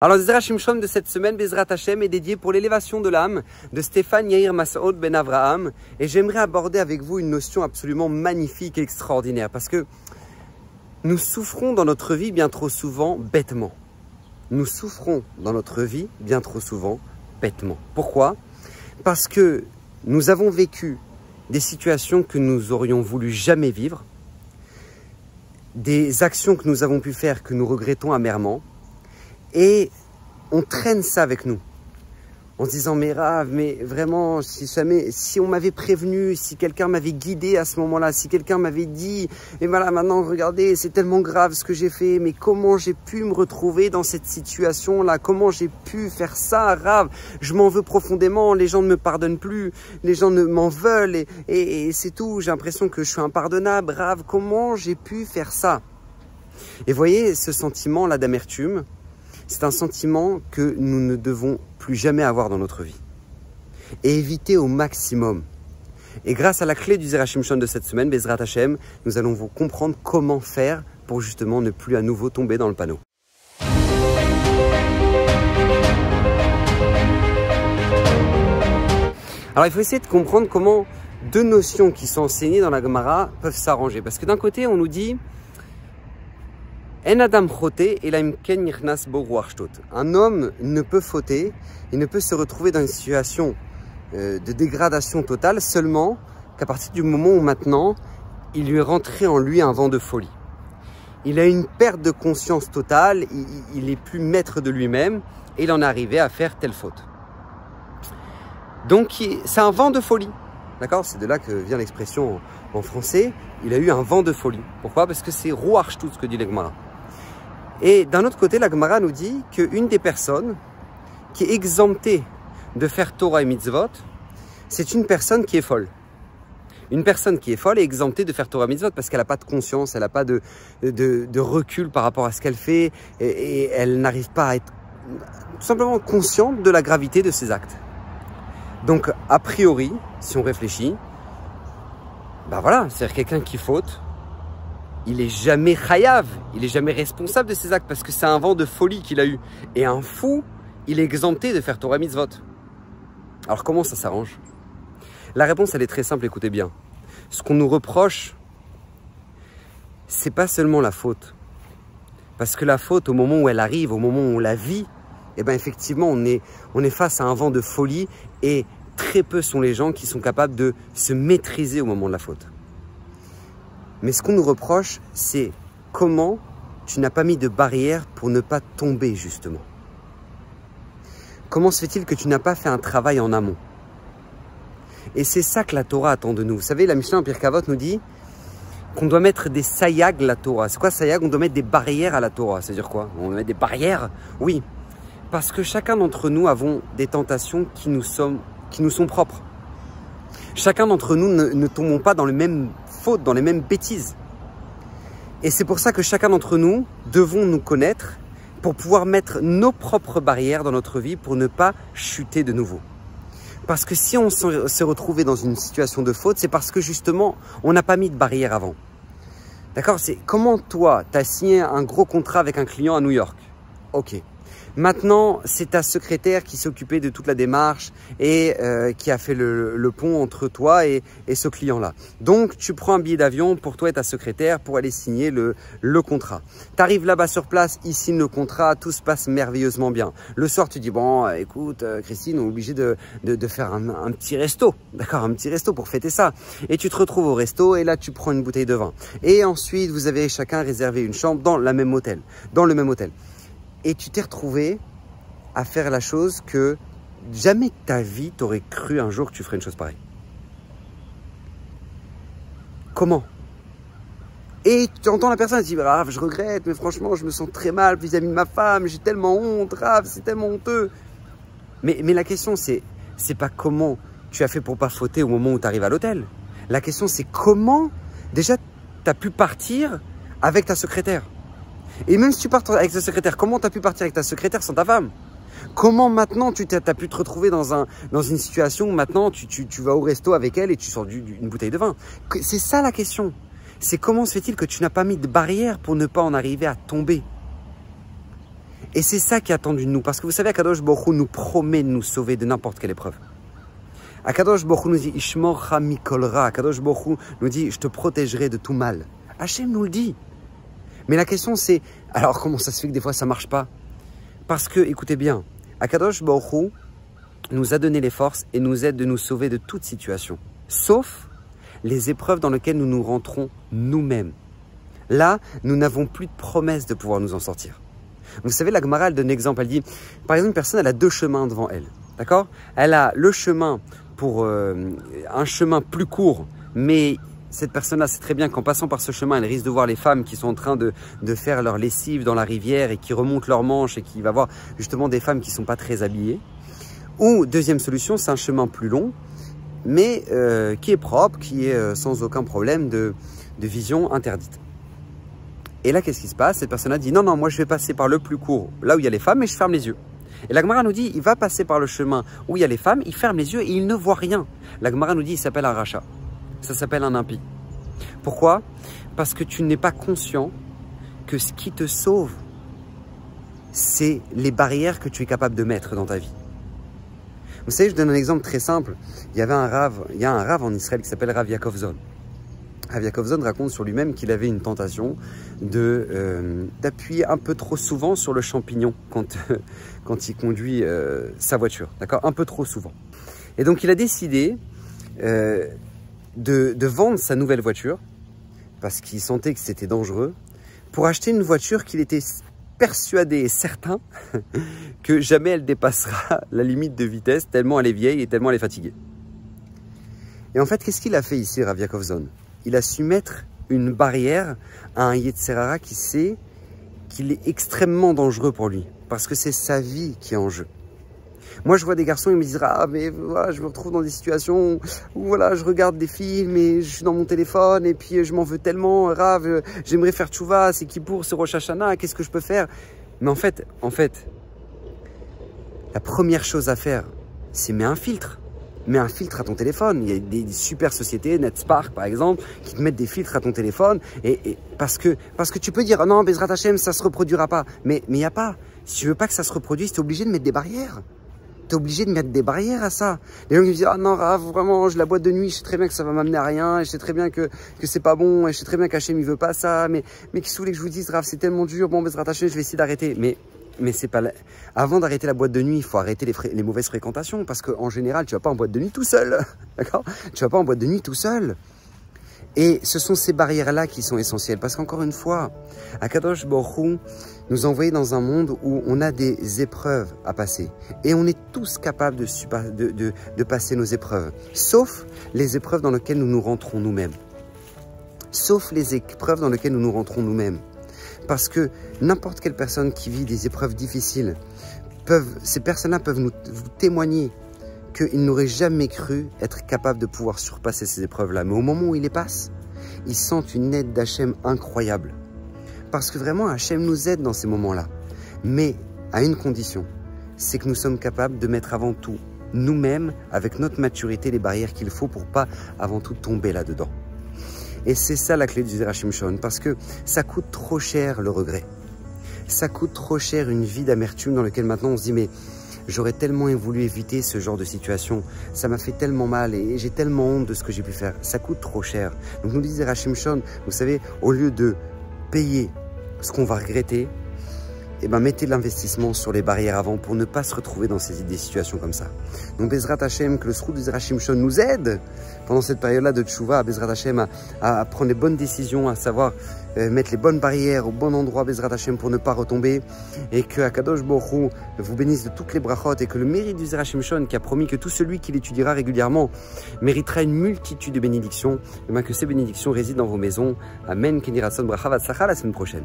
Alors, le Zera Shimshon de cette semaine, Bezrat Hashem, est dédié pour l'élévation de l'âme de Stéphane Yair Masaoud Ben Avraham. Et j'aimerais aborder avec vous une notion absolument magnifique et extraordinaire. Parce que nous souffrons dans notre vie bien trop souvent bêtement. Nous souffrons dans notre vie bien trop souvent bêtement. Pourquoi? Parce que nous avons vécu des situations que nous aurions voulu jamais vivre, des actions que nous avons pu faire que nous regrettons amèrement, et on traîne ça avec nous en se disant mais Rav, mais vraiment si on m'avait prévenu, si quelqu'un m'avait guidé à ce moment-là, si quelqu'un m'avait dit et voilà maintenant regardez c'est tellement grave ce que j'ai fait, mais comment j'ai pu me retrouver dans cette situation-là, comment j'ai pu faire ça, Rav, je m'en veux profondément, les gens ne me pardonnent plus, les gens ne m'en veulent et c'est tout, j'ai l'impression que je suis impardonnable, Rav, comment j'ai pu faire ça? Et voyez ce sentiment-là d'amertume, c'est un sentiment que nous ne devons plus jamais avoir dans notre vie. Et éviter au maximum. Et grâce à la clé du Zera Shimshon de cette semaine, Bezrat Hashem, nous allons vous comprendre comment faire pour justement ne plus à nouveau tomber dans le panneau. Alors il faut essayer de comprendre comment deux notions qui sont enseignées dans la Gemara peuvent s'arranger. Parce que d'un côté on nous dit un homme ne peut fauter, il ne peut se retrouver dans une situation de dégradation totale seulement qu'à partir du moment où maintenant il lui est rentré en lui un vent de folie. Il a une perte de conscience totale, il n'est plus maître de lui-même et il en est arrivé à faire telle faute. Donc c'est un vent de folie, d'accord? C'est de là que vient l'expression en français, il a eu un vent de folie. Pourquoi? Parce que c'est Ruach Shtut, ce que dit la Gemara. Et d'un autre côté, la Gemara nous dit qu'une des personnes qui est exemptée de faire Torah et Mitzvot, c'est une personne qui est folle. Une personne qui est folle est exemptée de faire Torah et Mitzvot parce qu'elle n'a pas de conscience, elle n'a pas de recul par rapport à ce qu'elle fait et elle n'arrive pas à être tout simplement consciente de la gravité de ses actes. Donc, a priori, si on réfléchit, ben voilà, c'est-à-dire quelqu'un qui faute, il n'est jamais chayav, il n'est jamais responsable de ses actes parce que c'est un vent de folie qu'il a eu. Et un fou, il est exempté de faire Torah Mitzvot. Alors comment ça s'arrange? La réponse, elle est très simple, écoutez bien. Ce qu'on nous reproche, c'est pas seulement la faute. Parce que la faute, au moment où elle arrive, au moment où on la vit, eh ben effectivement, on est face à un vent de folie et très peu sont les gens qui sont capables de se maîtriser au moment de la faute. Mais ce qu'on nous reproche, c'est comment tu n'as pas mis de barrière pour ne pas tomber, justement. Comment se fait-il que tu n'as pas fait un travail en amont? Et c'est ça que la Torah attend de nous. Vous savez, la Mishnah en Pirkei Avot nous dit qu'on doit mettre des sayag la Torah. C'est quoi sayag? On doit mettre des barrières à la Torah. C'est-à-dire quoi? On doit mettre des barrières? Oui, parce que chacun d'entre nous avons des tentations qui nous sont propres. Chacun d'entre nous ne tombons pas dans les mêmes fautes, dans les mêmes bêtises. Et c'est pour ça que chacun d'entre nous devons nous connaître pour pouvoir mettre nos propres barrières dans notre vie pour ne pas chuter de nouveau. Parce que si on s'est retrouvé dans une situation de faute, c'est parce que justement, on n'a pas mis de barrière avant. D'accord? C'est comment toi, tu as signé un gros contrat avec un client à New York. Ok. Maintenant, c'est ta secrétaire qui s'occupait de toute la démarche et qui a fait le pont entre toi et ce client-là. Donc, tu prends un billet d'avion pour toi et ta secrétaire pour aller signer le contrat. Tu arrives là-bas sur place, ils signent le contrat, tout se passe merveilleusement bien. Le soir, tu dis, bon, écoute, Christine, on est obligé de faire un petit resto. D'accord, un petit resto pour fêter ça. Et tu te retrouves au resto et là, tu prends une bouteille de vin. Et ensuite, vous avez chacun réservé une chambre dans le même hôtel. Et tu t'es retrouvé à faire la chose que jamais de ta vie t'aurais cru un jour que tu ferais une chose pareille. Comment? Et tu entends la personne qui dit Rav, je regrette, mais franchement, je me sens très mal vis-à-vis de ma femme, j'ai tellement honte, Rav, c'est tellement honteux. Mais la question, c'est pas comment tu as fait pour pas fauter au moment où tu arrives à l'hôtel. La question, c'est comment déjà tu as pu partir avec ta secrétaire. Et même si tu pars avec ta secrétaire, comment tu as pu partir avec ta secrétaire sans ta femme? Comment maintenant tu as pu te retrouver dans une situation où maintenant tu vas au resto avec elle et tu sors une bouteille de vin? C'est ça la question. C'est comment se fait-il que tu n'as pas mis de barrière pour ne pas en arriver à tomber? Et c'est ça qui est attendu de nous. Parce que vous savez, Akadosh Baruch Hu nous promet de nous sauver de n'importe quelle épreuve. Akadosh Baruch Hu nous dit, Ishmorcha mikol ra. Akadosh Baruch Hu nous dit, je te protégerai de tout mal. Hachem nous le dit. Mais la question c'est, alors comment ça se fait que des fois ça ne marche pas? Parce que, écoutez bien, Akadosh Baruch Hu nous a donné les forces et nous aide de nous sauver de toute situation. Sauf les épreuves dans lesquelles nous nous rentrons nous-mêmes. Là, nous n'avons plus de promesse de pouvoir nous en sortir. Vous savez, la Gemara, elle donne un exemple. Elle dit, par exemple, une personne, elle a deux chemins devant elle. D'accord? Elle a le chemin pour un chemin plus court, mais cette personne-là sait très bien qu'en passant par ce chemin, elle risque de voir les femmes qui sont en train de faire leur lessive dans la rivière et qui remontent leurs manches et qui va voir justement des femmes qui ne sont pas très habillées. Ou, deuxième solution, c'est un chemin plus long, mais qui est propre, qui est sans aucun problème de vision interdite. Et là, qu'est-ce qui se passe? Cette personne a dit, non, non, moi je vais passer par le plus court, là où il y a les femmes, mais je ferme les yeux. Et la Gemara nous dit, il va passer par le chemin où il y a les femmes, il ferme les yeux et il ne voit rien. La Gemara nous dit, il s'appelle un rachat. Ça s'appelle un impie. Pourquoi? Parce que tu n'es pas conscient que ce qui te sauve, c'est les barrières que tu es capable de mettre dans ta vie. Vous savez, je donne un exemple très simple. Il y a un rave en Israël qui s'appelle Rav Yaakov Zon. Rav Yaakov Zon raconte sur lui-même qu'il avait une tentation d'appuyer un peu trop souvent sur le champignon quand il conduit sa voiture. D'accord? Un peu trop souvent. Et donc, il a décidé de vendre sa nouvelle voiture parce qu'il sentait que c'était dangereux pour acheter une voiture qu'il était persuadé et certain que jamais elle dépassera la limite de vitesse tellement elle est vieille et tellement elle est fatiguée. Et en fait, qu'est-ce qu'il a fait ici, Rav Yaakov Zon? Il a su mettre une barrière à un Yetzer Hara qui sait qu'il est extrêmement dangereux pour lui, parce que c'est sa vie qui est en jeu. Moi, je vois des garçons, ils me disent « Ah, mais voilà, je me retrouve dans des situations où voilà, je regarde des films et je suis dans mon téléphone et puis je m'en veux tellement, Rav, j'aimerais faire tchouva, c'est Kippour, c'est Rosh Hashanah, qu'est-ce que je peux faire ?» Mais en fait, la première chose à faire, c'est mettre un filtre. Mets un filtre à ton téléphone. Il y a des super sociétés, NetSpark par exemple, qui te mettent des filtres à ton téléphone. Et parce que tu peux dire, oh non, Bezrat Hashem, ça ne se reproduira pas. Mais il n'y a pas. Si tu veux pas que ça se reproduise, tu es obligé de mettre des barrières. Tu es obligé de mettre des barrières à ça. Les gens qui me disent, ah non, Rav, vraiment, la boîte de nuit, je sais très bien que ça va m'amener à rien, et je sais très bien que c'est pas bon, et je sais très bien qu'Hachem, il veut pas ça, mais qu'est-ce que vous voulez que je vous dise, Rav, c'est tellement dur, bon, Bezrat Hashem, je vais essayer d'arrêter. Mais c'est pas... Avant d'arrêter la boîte de nuit, il faut arrêter les mauvaises fréquentations, parce qu'en général, tu vas pas en boîte de nuit tout seul, d'accord? Tu vas pas en boîte de nuit tout seul. Et ce sont ces barrières-là qui sont essentielles, parce qu'encore une fois, Akadosh Baruch Hu nous a envoyés dans un monde où on a des épreuves à passer. Et on est tous capables de passer nos épreuves, sauf les épreuves dans lesquelles nous nous rentrons nous-mêmes. Sauf les épreuves dans lesquelles nous nous rentrons nous-mêmes. Parce que n'importe quelle personne qui vit des épreuves difficiles, ces personnes-là peuvent vous témoigner qu'ils n'auraient jamais cru être capables de pouvoir surpasser ces épreuves-là. Mais au moment où ils les passent, ils sentent une aide d'Hachem incroyable. Parce que vraiment, Hachem nous aide dans ces moments-là. Mais à une condition, c'est que nous sommes capables de mettre avant tout, nous-mêmes, avec notre maturité, les barrières qu'il faut pour pas avant tout tomber là-dedans. Et c'est ça la clé du Zera Shimshon, parce que ça coûte trop cher le regret. Ça coûte trop cher une vie d'amertume dans laquelle maintenant on se dit mais j'aurais tellement voulu éviter ce genre de situation, ça m'a fait tellement mal et j'ai tellement honte de ce que j'ai pu faire. Ça coûte trop cher. Donc nous dit Zera Shimshon, vous savez, au lieu de payer ce qu'on va regretter, eh ben, mettez de l'investissement sur les barrières avant pour ne pas se retrouver dans des situations comme ça. Donc Bezrat Hashem, que le Srout de Zera Shimshon nous aide pendant cette période-là de Tchouva, Bezrat Hashem, à prendre les bonnes décisions, à savoir mettre les bonnes barrières au bon endroit, Bezrat Hashem, pour ne pas retomber, et que Akadosh Baruch Hu vous bénisse de toutes les brachot, et que le mérite du Zera Shimshon, qui a promis que tout celui qui l'étudiera régulièrement méritera une multitude de bénédictions, et bien que ces bénédictions résident dans vos maisons. Amen. Kenny Ratson Bracha Vatsacha la semaine prochaine.